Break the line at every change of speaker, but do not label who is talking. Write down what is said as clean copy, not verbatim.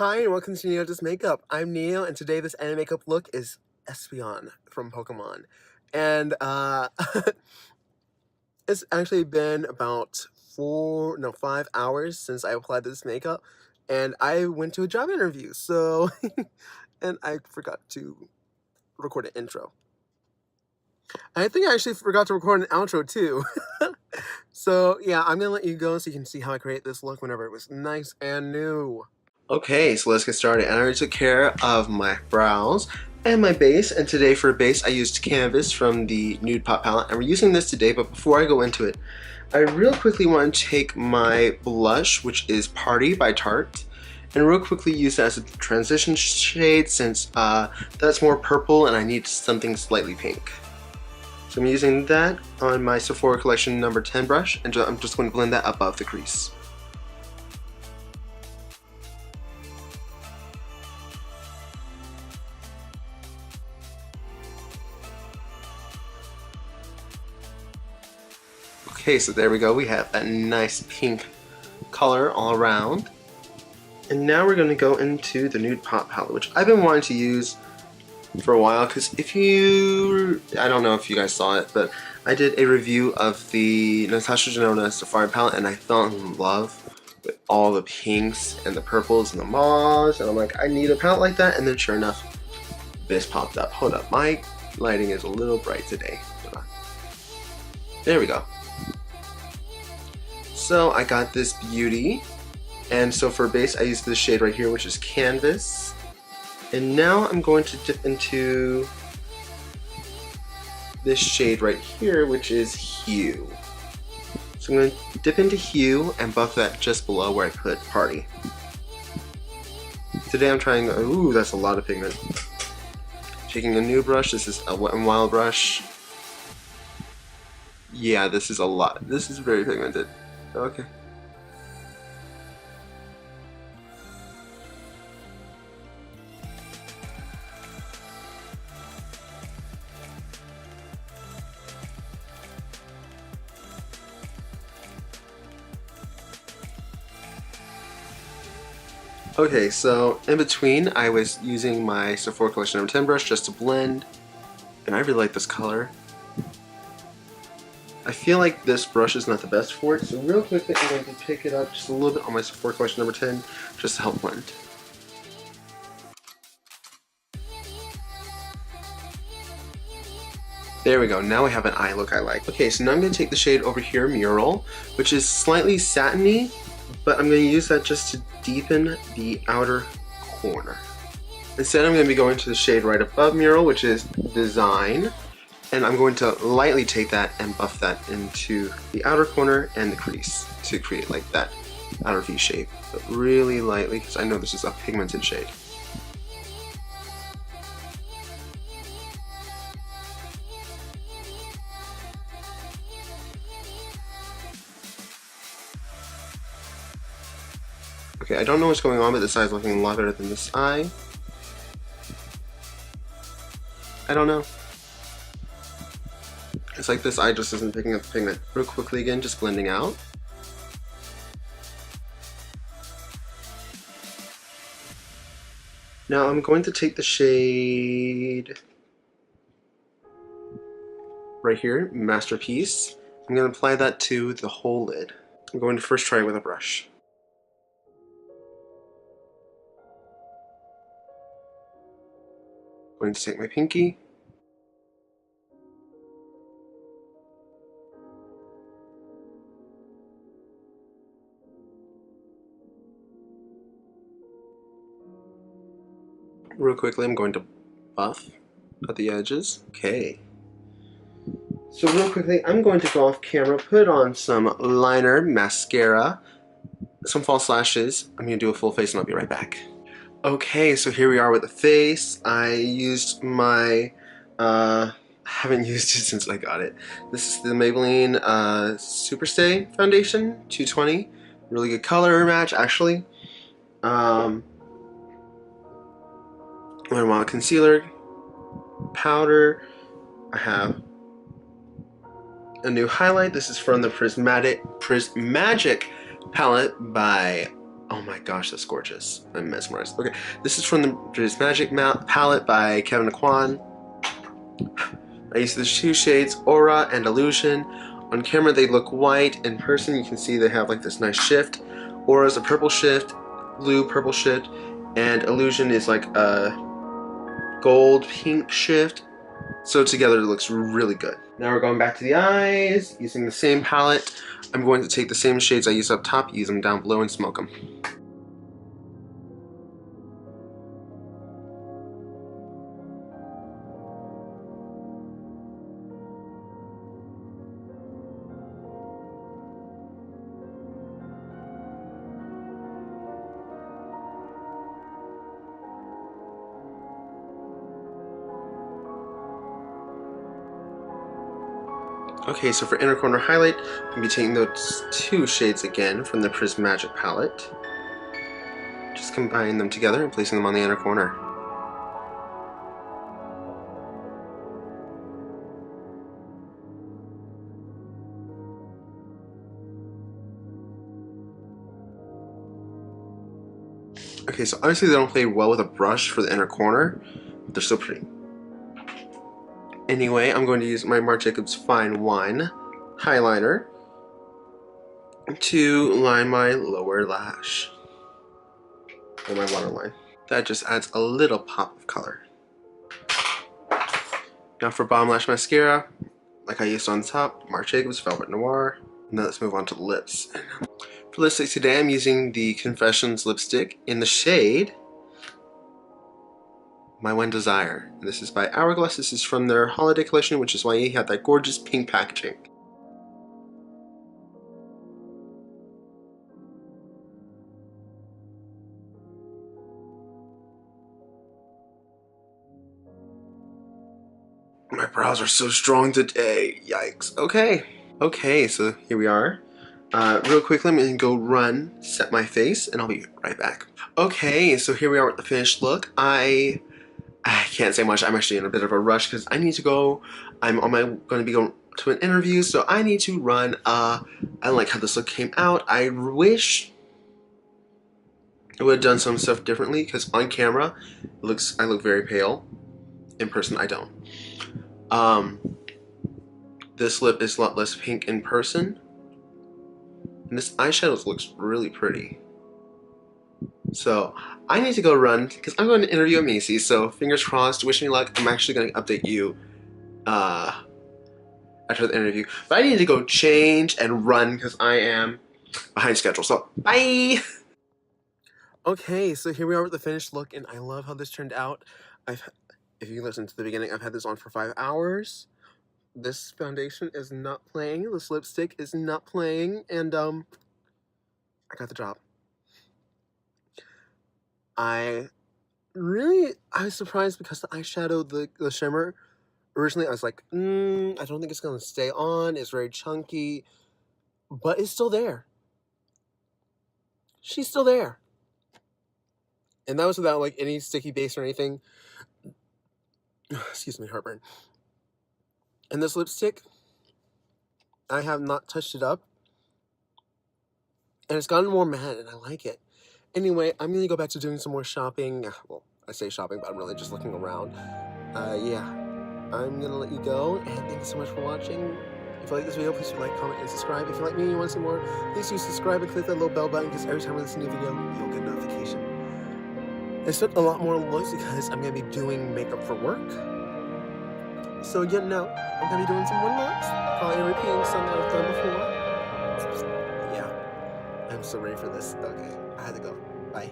Hi and welcome to Neo Does Makeup. I'm Neo and today this anime makeup look is Espeon from Pokemon. And it's actually been about 5 hours since I applied this makeup and I went to a job interview. So, and I forgot to record an intro. I think I actually forgot to record an outro too. So yeah, I'm gonna let you go so you can see how I create this look whenever it was nice and new. Okay, so let's get started. And I already took care of my brows and my base, and today for base I used Canvas from the Nude Pop palette, and we're using this today. But before I go into it, I real quickly want to take my blush, which is Party by Tarte, and real quickly use that as a transition shade since that's more purple and I need something slightly pink. So I'm using that on my Sephora Collection number 10 brush, and I'm just going to blend that above the crease. Okay, so there we go. We have that nice pink color all around. And now we're going to go into the Nude Pop palette, which I've been wanting to use for a while, because I don't know if you guys saw it, but I did a review of the Natasha Denona Safari palette and I fell in love with all the pinks and the purples and the mauves, and I'm like, I need a palette like that. And then sure enough, this popped up. Hold up, my lighting is a little bright today. There we go. So I got this beauty, and so for base I used this shade right here, which is Canvas. And now I'm going to dip into this shade right here, which is Hue. So I'm going to dip into Hue and buff that just below where I put Party. Today I'm trying, ooh, that's a lot of pigment. Taking a new brush, this is a Wet n Wild brush. Yeah, this is a lot. This is very pigmented. Okay. Okay, so in between I was using my Sephora Collection number 10 brush just to blend, and I really like this color. I feel like this brush is not the best for it, so real quickly I'm going to pick it up just a little bit on my Sephora Collection number 10 just to help blend. There we go, now we have an eye look I like. Okay, so now I'm going to take the shade over here, Mural, which is slightly satiny, but I'm going to use that just to deepen the outer corner. Instead I'm going to be going to the shade right above Mural, which is Design, and I'm going to lightly take that and buff that into the outer corner and the crease to create like that outer V shape, but really lightly because I know this is a pigmented shade. Okay, I don't know what's going on, but this eye is looking a lot better than this eye. I don't know. It's like this eye just isn't picking up the pigment. Real quickly again, just blending out. Now I'm going to take the shade right here, Masterpiece. I'm going to apply that to the whole lid. I'm going to first try it with a brush. I'm going to take my pinky. Real quickly, I'm going to buff at the edges. Okay. So real quickly, I'm going to go off camera, put on some liner, mascara, some false lashes. I'm going to do a full face and I'll be right back. Okay, so here we are with the face. I used my, haven't used it since I got it. This is the Maybelline Superstay foundation, 220. Really good color match, actually. One concealer, powder. I have a new highlight. This is from the Prismatic palette by Oh my gosh, that's gorgeous. I'm mesmerized. Okay, this is from the Prismatic palette by Kevin Kwan. I use the two shades, Aura and Illusion. On camera they look white. In person you can see they have like this nice shift. Aura is a purple shift, blue purple shift, and Illusion is like a gold pink shift. So together it looks really good. Now we're going back to the eyes, using the same palette. I'm going to take the same shades I used up top, use them down below, and smoke them. Okay, so for inner corner highlight, I'm going to be taking those two shades again from the Prismatic palette. Just combine them together and placing them on the inner corner. Okay, so obviously they don't play well with a brush for the inner corner, but they're still pretty. Anyway, I'm going to use my Marc Jacobs Fine Wine highlighter to line my lower lash, or my waterline. That just adds a little pop of color. Now for bottom lash mascara, like I used on top, Marc Jacobs Velvet Noir. Now let's move on to the lips. For lipstick today, I'm using the Confessions lipstick in the shade My One Desire. And this is by Hourglass. This is from their holiday collection, which is why you have that gorgeous pink packaging. My brows are so strong today. Yikes. Okay, so here we are. Real quickly, I'm gonna go run, set my face, and I'll be right back. Okay, so here we are with the finished look. I can't say much. I'm actually in a bit of a rush because I need to go. I'm going to be going to an interview, so I need to run. I don't like how this look came out. I wish I would have done some stuff differently because on camera, I look very pale. In person, I don't. This lip is a lot less pink in person. And this eyeshadow looks really pretty. So I need to go run because I'm going to interview at Macy's. So fingers crossed, wish me luck. I'm actually going to update you after the interview. But I need to go change and run because I am behind schedule. So bye! Okay, so here we are with the finished look, and I love how this turned out. If you listen to the beginning, I've had this on for 5 hours. This foundation is not playing, this lipstick is not playing, and I got the job. I was surprised because the eyeshadow, the shimmer, originally I was like, I don't think it's gonna stay on, it's very chunky, but it's still there. She's still there. And that was without like any sticky base or anything. Excuse me, heartburn. And this lipstick, I have not touched it up. And it's gotten more matte, and I like it. Anyway, I'm going to go back to doing some more shopping. Well, I say shopping, but I'm really just looking around. Yeah. I'm going to let you go, and thank you so much for watching. If you like this video, please do like, comment, and subscribe. If you like me and you want to see more, please do subscribe and click that little bell button, because every time I release a new video, you'll get a notification. I expect a lot more looks because I'm going to be doing makeup for work. So, I'm going to be doing some more looks. Probably repeating some that I've done before. Yeah. I'm so ready for this. Okay, I had to go. Bye.